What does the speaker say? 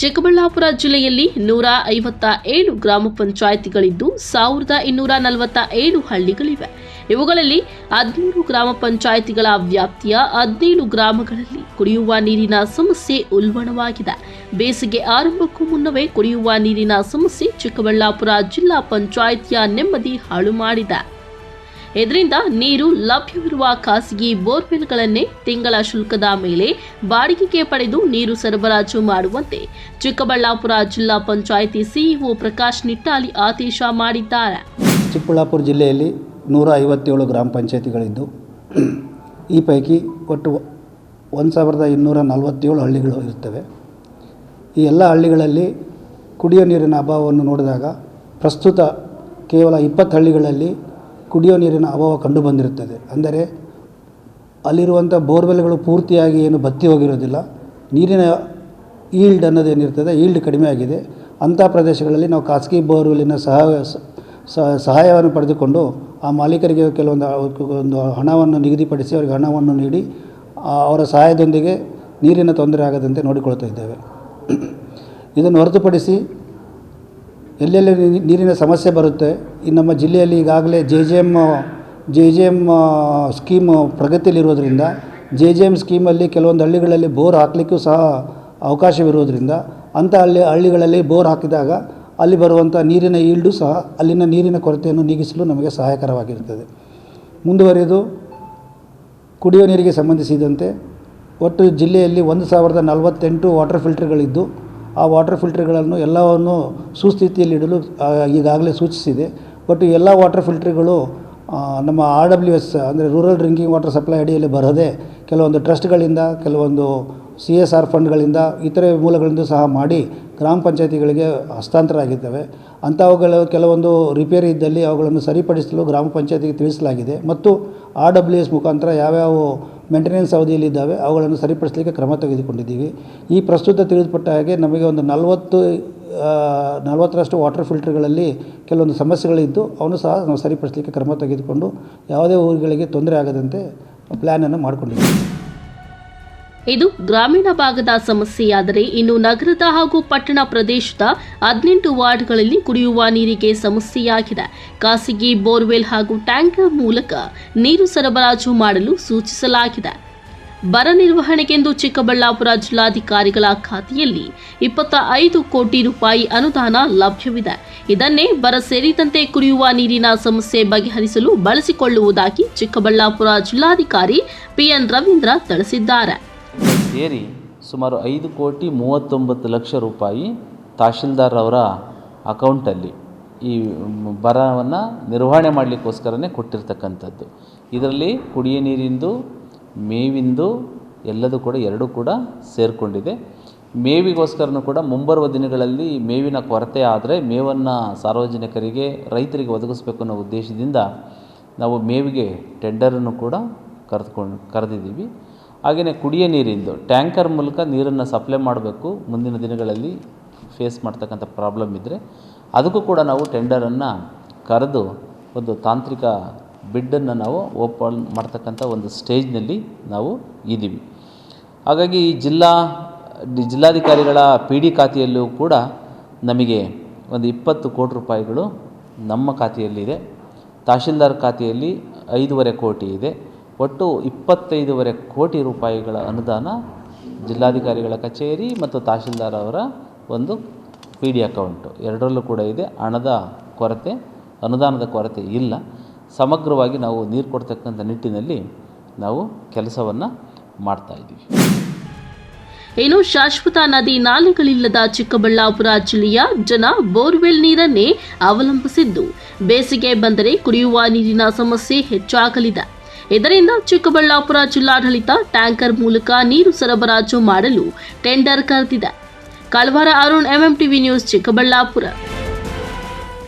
ಚಿಕ್ಕಬಳ್ಳಾಪುರ ಜಿಲ್ಲೆಯಲ್ಲಿ 157 ಗ್ರಾಮ ಪಂಚಾಯಿತಿಗಳಿದ್ದು 1247 ಹಳ್ಳಿಗಳಿವೆ. ಇವುಗಳಲ್ಲಿ 13 ಗ್ರಾಮ ಪಂಚಾಯಿತಿಗಳ ವ್ಯಾಪ್ತಿಯ 17 ಗ್ರಾಮಗಳಲ್ಲಿ ಕುಡಿಯುವ ನೀರಿನ ಸಮಸ್ಯೆ ಉಲ್ಬಣವಾಗಿದೆ. ಬೇಸಿಗೆ ಆರಂಭಕ್ಕೂ ಮುನ್ನವೇ ಕುಡಿಯುವ ನೀರಿನ ಸಮಸ್ಯೆ ಚಿಕ್ಕಬಳ್ಳಾಪುರ ಜಿಲ್ಲಾ ಪಂಚಾಯಿತಿಯ ನೆಮ್ಮದಿ ಹಾಳು ಮಾಡಿದೆ. ಇದರಿಂದ ನೀರು ಲಭ್ಯವಿರುವ ಖಾಸಗಿ ಬೋರ್ವೆಲ್ಗಳನ್ನೇ ತಿಂಗಳ ಶುಲ್ಕದ ಮೇಲೆ ಬಾಡಿಗೆಗೆ ಪಡೆದು ನೀರು ಸರಬರಾಜು ಮಾಡುವಂತೆ ಚಿಕ್ಕಬಳ್ಳಾಪುರ ಜಿಲ್ಲಾ ಪಂಚಾಯಿತಿ ಸಿಇಒ ಪ್ರಕಾಶ್ ನಿಟ್ಟಾಲಿ ಆದೇಶ ಮಾಡಿದ್ದಾರೆ. ಚಿಕ್ಕಬಳ್ಳಾಪುರ ಜಿಲ್ಲೆಯಲ್ಲಿ 157 ಗ್ರಾಮ ಪಂಚಾಯಿತಿಗಳಿದ್ದು ಈ ಪೈಕಿ ಒಟ್ಟು 1247 ಹಳ್ಳಿಗಳು ಇರುತ್ತವೆ. ಈ ಎಲ್ಲ ಹಳ್ಳಿಗಳಲ್ಲಿ ಕುಡಿಯೋ ನೀರಿನ ಅಭಾವವನ್ನು ನೋಡಿದಾಗ ಪ್ರಸ್ತುತ ಕೇವಲ 20 ಹಳ್ಳಿಗಳಲ್ಲಿ ಕುಡಿಯೋ ನೀರಿನ ಅಭಾವ ಕಂಡು ಬಂದಿರುತ್ತದೆ. ಅಂದರೆ ಅಲ್ಲಿರುವಂಥ ಬೋರ್ವೆಲ್ಗಳು ಪೂರ್ತಿಯಾಗಿ ಏನು ಬತ್ತಿ ಹೋಗಿರೋದಿಲ್ಲ, ನೀರಿನ ಈಲ್ಡ್ ಅನ್ನೋದೇನಿರ್ತದೆ ಈಲ್ಡ್ ಕಡಿಮೆ ಆಗಿದೆ. ಅಂಥ ಪ್ರದೇಶಗಳಲ್ಲಿ ನಾವು ಖಾಸಗಿ ಬೋರ್ವೆಲ್ಲಿನ ಸಹಾಯವನ್ನು ಪಡೆದುಕೊಂಡು ಆ ಮಾಲೀಕರಿಗೆ ಒಂದು ಹಣವನ್ನು ನಿಗದಿಪಡಿಸಿ ಅವರಿಗೆ ಹಣವನ್ನು ನೀಡಿ ಅವರ ಸಹಾಯದೊಂದಿಗೆ ನೀರಿನ ತೊಂದರೆ ಆಗದಂತೆ ನೋಡಿಕೊಳ್ತಾ ಇದ್ದೇವೆ. ಇದನ್ನು ಹೊರತುಪಡಿಸಿ ಎಲ್ಲೆಲ್ಲಿ ನೀರಿನ ಸಮಸ್ಯೆ ಬರುತ್ತೆ, ಈ ನಮ್ಮ ಜಿಲ್ಲೆಯಲ್ಲಿ ಈಗಾಗಲೇ JJM ಸ್ಕೀಮು ಪ್ರಗತಿಯಲ್ಲಿರೋದ್ರಿಂದ JJM ಸ್ಕೀಮಲ್ಲಿ ಕೆಲವೊಂದು ಹಳ್ಳಿಗಳಲ್ಲಿ ಬೋರ್ ಹಾಕಲಿಕ್ಕೂ ಸಹ ಅವಕಾಶವಿರುವುದರಿಂದ ಅಂಥ ಹಳ್ಳಿಗಳಲ್ಲಿ ಬೋರ್ ಹಾಕಿದಾಗ ಅಲ್ಲಿ ಬರುವಂಥ ನೀರಿನ ಈಲ್ಡು ಸಹ ಅಲ್ಲಿನ ನೀರಿನ ಕೊರತೆಯನ್ನು ನೀಗಿಸಲು ನಮಗೆ ಸಹಾಯಕರವಾಗಿರುತ್ತದೆ. ಮುಂದುವರಿದು ಕುಡಿಯುವ ನೀರಿಗೆ ಸಂಬಂಧಿಸಿದಂತೆ ಒಟ್ಟು ಜಿಲ್ಲೆಯಲ್ಲಿ 1048 ವಾಟರ್ ಫಿಲ್ಟರ್ಗಳಿದ್ದು ಆ ವಾಟರ್ ಫಿಲ್ಟರ್ಗಳನ್ನು ಎಲ್ಲವನ್ನು ಸುಸ್ಥಿತಿಯಲ್ಲಿಡಲು ಈಗಾಗಲೇ ಸೂಚಿಸಿದೆ. ಬಟ್ ಎಲ್ಲ ವಾಟರ್ ಫಿಲ್ಟರ್ಗಳು ನಮ್ಮ RWS ಅಂದರೆ ರೂರಲ್ ಡ್ರಿಂಕಿಂಗ್ ವಾಟರ್ ಸಪ್ಲೈ ಅಡಿಯಲ್ಲಿ ಬರದೆ ಕೆಲವೊಂದು ಟ್ರಸ್ಟ್ಗಳಿಂದ, ಕೆಲವೊಂದು CSR ಫಂಡ್ಗಳಿಂದ, ಇತರೆ ಮೂಲಗಳಿಂದ ಸಹ ಮಾಡಿ ಗ್ರಾಮ ಪಂಚಾಯಿತಿಗಳಿಗೆ ಹಸ್ತಾಂತರ ಆಗಿದ್ದಾವೆ. ಅಂಥವುಗಳು ಕೆಲವೊಂದು ರಿಪೇರಿ ಇದ್ದಲ್ಲಿ ಅವುಗಳನ್ನು ಸರಿಪಡಿಸಲು ಗ್ರಾಮ ಪಂಚಾಯಿತಿಗೆ ತಿಳಿಸಲಾಗಿದೆ ಮತ್ತು RWS ಮುಖಾಂತರ ಯಾವ್ಯಾವ ಮೇಂಟೆನೆನ್ಸ್ ಅವಧಿಯಲ್ಲಿದ್ದಾವೆ ಅವುಗಳನ್ನು ಸರಿಪಡಿಸಲಿಕ್ಕೆ ಕ್ರಮ ತೆಗೆದುಕೊಂಡಿದ್ದೀವಿ. ಈ ಪ್ರಸ್ತುತ ತಿಳಿದುಪಟ್ಟ ಹಾಗೆ ನಮಗೆ ಒಂದು 40ರಷ್ಟು ವಾಟರ್ ಫಿಲ್ಟರ್ಗಳಲ್ಲಿ ಕೆಲವೊಂದು ಸಮಸ್ಯೆಗಳಿದ್ದು ಅವನ್ನು ಸಹ ನಾವು ಸರಿಪಡಿಸಲಿಕ್ಕೆ ಕ್ರಮ ತೆಗೆದುಕೊಂಡು ಯಾವುದೇ ಊರುಗಳಿಗೆ ತೊಂದರೆ ಆಗದಂತೆ ಪ್ಲ್ಯಾನನ್ನು ಮಾಡಿಕೊಂಡಿದ್ದೀವಿ. ಇದು ಗ್ರಾಮೀಣ ಭಾಗದ ಸಮಸ್ಯೆಯಾದರೆ ಇನ್ನು ನಗರದ ಹಾಗೂ ಪಟ್ಟಣ ಪ್ರದೇಶದ 18 ವಾರ್ಡ್ಗಳಲ್ಲಿ ಕುಡಿಯುವ ನೀರಿಗೆ ಸಮಸ್ಯೆಯಾಗಿದೆ. ಖಾಸಗಿ ಬೋರ್ವೆಲ್ ಹಾಗೂ ಟ್ಯಾಂಕರ್ ಮೂಲಕ ನೀರು ಸರಬರಾಜು ಮಾಡಲು ಸೂಚಿಸಲಾಗಿದೆ. ಬರ ನಿರ್ವಹಣೆಗೆಂದು ಚಿಕ್ಕಬಳ್ಳಾಪುರ ಜಿಲ್ಲಾಧಿಕಾರಿಗಳ ಖಾತೆಯಲ್ಲಿ 25 ಕೋಟಿ ರೂಪಾಯಿ ಅನುದಾನ ಲಭ್ಯವಿದೆ. ಇದನ್ನೇ ಬರ ಸೇರಿದಂತೆ ಕುಡಿಯುವ ನೀರಿನ ಸಮಸ್ಯೆ ಬಗೆಹರಿಸಲು ಬಳಸಿಕೊಳ್ಳುವುದಾಗಿ ಚಿಕ್ಕಬಳ್ಳಾಪುರ ಜಿಲ್ಲಾಧಿಕಾರಿ PN ರವೀಂದ್ರ ತಿಳಿಸಿದ್ದಾರೆ. ಸೇರಿ ಸುಮಾರು 5,39,00,000 ರೂಪಾಯಿ ತಹಶೀಲ್ದಾರ್ ಅವರ ಅಕೌಂಟಲ್ಲಿ ಈ ಬರವನ್ನು ನಿರ್ವಹಣೆ ಮಾಡಲಿಕ್ಕೋಸ್ಕರನೇ ಕೊಟ್ಟಿರ್ತಕ್ಕಂಥದ್ದು. ಇದರಲ್ಲಿ ಕುಡಿಯ ನೀರಿಂದು, ಮೇವಿಂದು ಎಲ್ಲದೂ ಕೂಡ ಎರಡೂ ಕೂಡ ಸೇರಿಕೊಂಡಿದೆ. ಮೇವಿಗೋಸ್ಕರನೂ ಕೂಡ ಮುಂಬರುವ ದಿನಗಳಲ್ಲಿ ಮೇವಿನ ಕೊರತೆ ಆದರೆ ಮೇವನ್ನು ಸಾರ್ವಜನಿಕರಿಗೆ, ರೈತರಿಗೆ ಒದಗಿಸಬೇಕು ಅನ್ನೋ ಉದ್ದೇಶದಿಂದ ನಾವು ಮೇವಿಗೆ ಟೆಂಡರನ್ನು ಕೂಡ ಕರೆದಿದ್ದೀವಿ. ಹಾಗೆಯೇ ಕುಡಿಯ ನೀರಿಂದು ಟ್ಯಾಂಕರ್ ಮೂಲಕ ನೀರನ್ನು ಸಪ್ಲೈ ಮಾಡಬೇಕು. ಮುಂದಿನ ದಿನಗಳಲ್ಲಿ ಫೇಸ್ ಮಾಡ್ತಕ್ಕಂಥ ಪ್ರಾಬ್ಲಮ್ ಇದ್ದರೆ ಅದಕ್ಕೂ ಕೂಡ ನಾವು ಟೆಂಡರನ್ನು ಕರೆದು ಒಂದು ತಾಂತ್ರಿಕ ಬಿಡ್ಡನ್ನು ನಾವು ಓಪನ್ ಮಾಡ್ತಕ್ಕಂಥ ಒಂದು ಸ್ಟೇಜ್ನಲ್ಲಿ ನಾವು ಇದ್ದೀವಿ. ಹಾಗಾಗಿ ಈ ಜಿಲ್ಲಾಧಿಕಾರಿಗಳ PD ಖಾತೆಯಲ್ಲೂ ಕೂಡ ನಮಗೆ ಒಂದು 20 ಕೋಟಿ ರೂಪಾಯಿಗಳು ನಮ್ಮ ಖಾತೆಯಲ್ಲಿದೆ. ತಹಶೀಲ್ದಾರ್ ಖಾತೆಯಲ್ಲಿ 5.5 ಕೋಟಿ ಇದೆ. ಒಟ್ಟು 25.5 ಕೋಟಿ ರೂಪಾಯಿಗಳ ಅನುದಾನ ಜಿಲ್ಲಾಧಿಕಾರಿಗಳ ಕಚೇರಿ ಮತ್ತು ತಹಶೀಲ್ದಾರ್ ಅವರ ಒಂದು PD ಅಕೌಂಟು ಎರಡರಲ್ಲೂ ಕೂಡ ಇದೆ. ಹಣದ ಕೊರತೆ, ಅನುದಾನದ ಕೊರತೆ ಇಲ್ಲ. ಸಮಗ್ರವಾಗಿ ನಾವು ನೀರು ಕೊಡ್ತಕ್ಕಂಥ ನಿಟ್ಟಿನಲ್ಲಿ ನಾವು ಕೆಲಸವನ್ನು ಮಾಡ್ತಾಯಿದ್ದೀವಿ. ಇನ್ನು ಶಾಶ್ವತ ನದಿ ನಾಲೆಗಳಿಲ್ಲದ ಚಿಕ್ಕಬಳ್ಳಾಪುರ ಜಿಲ್ಲೆಯ ಜನ ಬೋರ್ವೆಲ್ ನೀರನ್ನೇ ಅವಲಂಬಿಸಿದ್ದು ಬೇಸಿಗೆ ಬಂದರೆ ಕುಡಿಯುವ ನೀರಿನ ಸಮಸ್ಯೆ ಹೆಚ್ಚಾಗಲಿದೆ. ಇದರಿಂದ ಚಿಕ್ಕಬಳ್ಳಾಪುರ ಜಿಲ್ಲಾಡಳಿತ ಟ್ಯಾಂಕರ್ ಮೂಲಕ ನೀರು ಸರಬರಾಜು ಮಾಡಲು ಟೆಂಡರ್ ಕರೆದಿದೆ. ಕಳವಾರ ಅರುಣ್, MMTV ನ್ಯೂಸ್, ಚಿಕ್ಕಬಳ್ಳಾಪುರ.